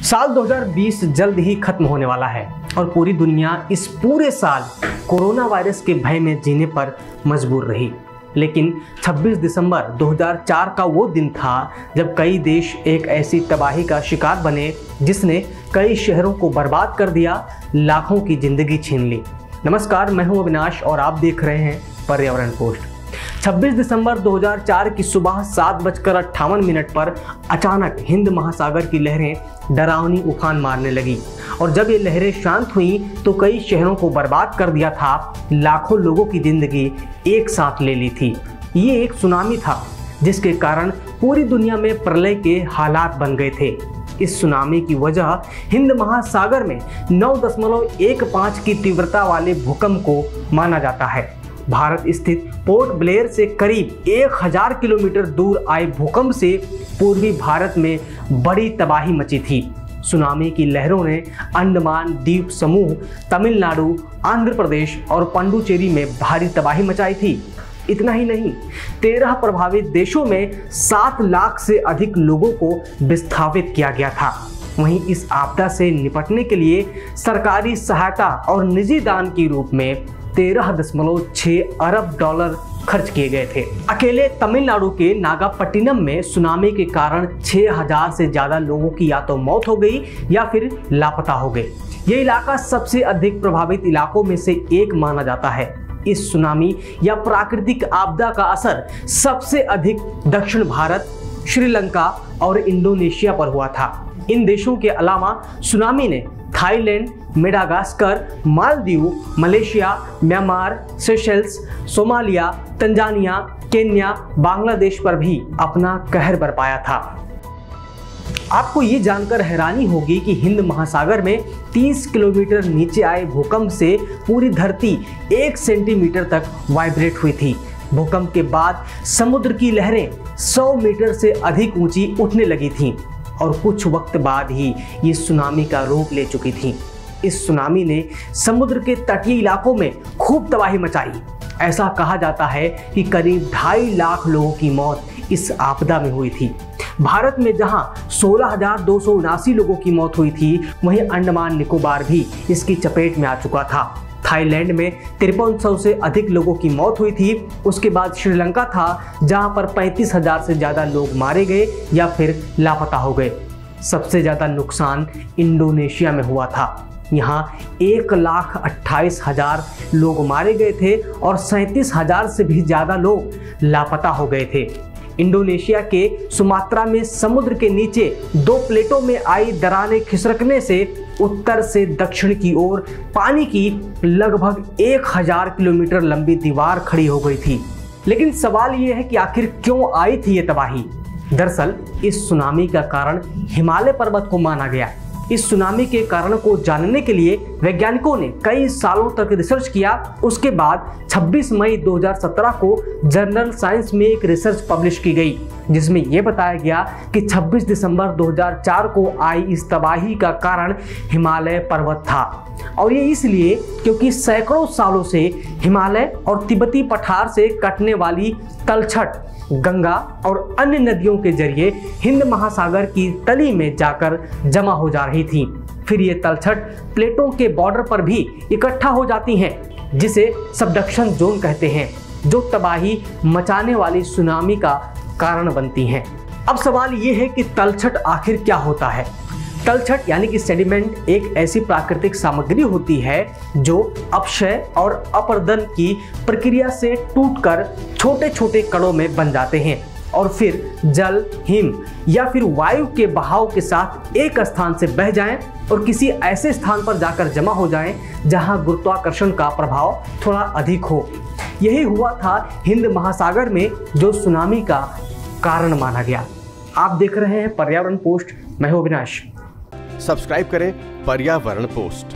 साल 2020 जल्द ही खत्म होने वाला है और पूरी दुनिया इस पूरे साल कोरोना वायरस के भय में जीने पर मजबूर रही। लेकिन 26 दिसंबर 2004 का वो दिन था जब कई देश एक ऐसी तबाही का शिकार बने जिसने कई शहरों को बर्बाद कर दिया, लाखों की जिंदगी छीन ली। नमस्कार, मैं हूं अविनाश और आप देख रहे हैं पर्यावरण पोस्ट। 26 दिसंबर 2004 की सुबह 7:58 पर अचानक हिंद महासागर की लहरें डरावनी उफान मारने लगी और जब ये लहरें शांत हुई तो कई शहरों को बर्बाद कर दिया था, लाखों लोगों की जिंदगी एक साथ ले ली थी। ये एक सुनामी था जिसके कारण पूरी दुनिया में प्रलय के हालात बन गए थे। इस सुनामी की वजह हिंद महासागर में 9.15 की तीव्रता वाले भूकंप को माना जाता है। भारत स्थित पोर्ट ब्लेयर से करीब 1000 किलोमीटर दूर आए भूकंप से पूर्वी भारत में बड़ी तबाही मची थी। सुनामी की लहरों ने अंडमान द्वीप समूह, तमिलनाडु, आंध्र प्रदेश और पुडुचेरी में भारी तबाही मचाई थी। इतना ही नहीं, 13 प्रभावित देशों में 7 लाख से अधिक लोगों को विस्थापित किया गया था। वहीं इस आपदा से निपटने के लिए सरकारी सहायता और निजी दान के रूप में 13.6 अरब डॉलर खर्च किए गए थे। अकेले तमिलनाडु के नागापट्टिनम में सुनामी के कारण 6000 से ज्यादा लोगों की या तो मौत हो गई या फिर लापता हो गए। ये इलाका सबसे अधिक प्रभावित इलाकों में से एक माना जाता है। इस सुनामी या प्राकृतिक आपदा का असर सबसे अधिक दक्षिण भारत, श्रीलंका और इंडोनेशिया पर हुआ था। इन देशों के अलावा सुनामी ने Thailand, Madagascar, Maldives, Malaysia, Myanmar, Seychelles, Somalia, Tanzania, Kenya, Bangladesh पर भी अपना कहर बरपाया था। आपको ये जानकर हैरानी होगी कि हिंद महासागर में 30 किलोमीटर नीचे आए भूकंप से पूरी धरती 1 सेंटीमीटर तक वाइब्रेट हुई थी। भूकंप के बाद समुद्र की लहरें 100 मीटर से अधिक ऊंची उठने लगी थीं और कुछ वक्त बाद ही ये सुनामी का रूप ले चुकी थी। इस सुनामी ने समुद्र के तटीय इलाकों में खूब तबाही मचाई। ऐसा कहा जाता है कि करीब 2.5 लाख लोगों की मौत इस आपदा में हुई थी। भारत में जहां 16,279 लोगों की मौत हुई थी, वहीं अंडमान निकोबार भी इसकी चपेट में आ चुका था। थाईलैंड में 5300 से अधिक लोगों की मौत हुई थी। उसके बाद श्रीलंका था जहां पर 35,000 से ज्यादा लोग मारे गए या फिर लापता हो गए। सबसे ज्यादा नुकसान इंडोनेशिया में हुआ था। यहाँ 1,28,000 लोग मारे गए थे और 37,000 से भी ज्यादा लोग लापता हो गए थे। इंडोनेशिया के सुमात्रा में समुद्र के नीचे 2 प्लेटों में आई दरारें खिसकने से उत्तर से दक्षिण की ओर पानी की लगभग 1000 किलोमीटर लंबी दीवार खड़ी हो गई थी। लेकिन सवाल ये है कि आखिर क्यों आई थी ये तबाही? दरअसल इस सुनामी का कारण हिमालय पर्वत को माना गया। इस सुनामी के कारण को जानने के लिए वैज्ञानिकों ने कई सालों तक रिसर्च किया। उसके बाद 26 मई 2017 को जर्नल साइंस में एक रिसर्च पब्लिश की गई जिसमें यह बताया गया कि 26 दिसंबर 2004 को आई इस तबाही का कारण हिमालय पर्वत था। और ये इसलिए क्योंकि सैकड़ों सालों से हिमालय और तिब्बती पठार से कटने वाली तलछट गंगा और अन्य नदियों के जरिए हिंद महासागर की तली में जाकर जमा हो जा रही थी। फिर ये तलछट प्लेटों के बॉर्डर पर भी इकट्ठा हो जाती हैं, जिसे सबडक्शन जोन कहते हैं, जो तबाही मचाने वाली सुनामी का कारण बनती हैं। अब सवाल ये है कि तलछट आखिर क्या होता है? तलछट यानी कि सेडिमेंट एक ऐसी प्राकृतिक सामग्री होती है जो अपक्षय और अपरदन की प्रक्रिया से टूटकर छोटे छोटे कणों में बन जाते हैं और फिर जल, हिम या फिर वायु के बहाव के साथ एक स्थान से बह जाएं और किसी ऐसे स्थान पर जाकर जमा हो जाएं जहां गुरुत्वाकर्षण का प्रभाव थोड़ा अधिक हो। यही हुआ था हिंद महासागर में, जो सुनामी का कारण माना गया। आप देख रहे हैं पर्यावरण पोस्ट, मैं हूं अविनाश। सब्सक्राइब करें पर्यावरण पोस्ट।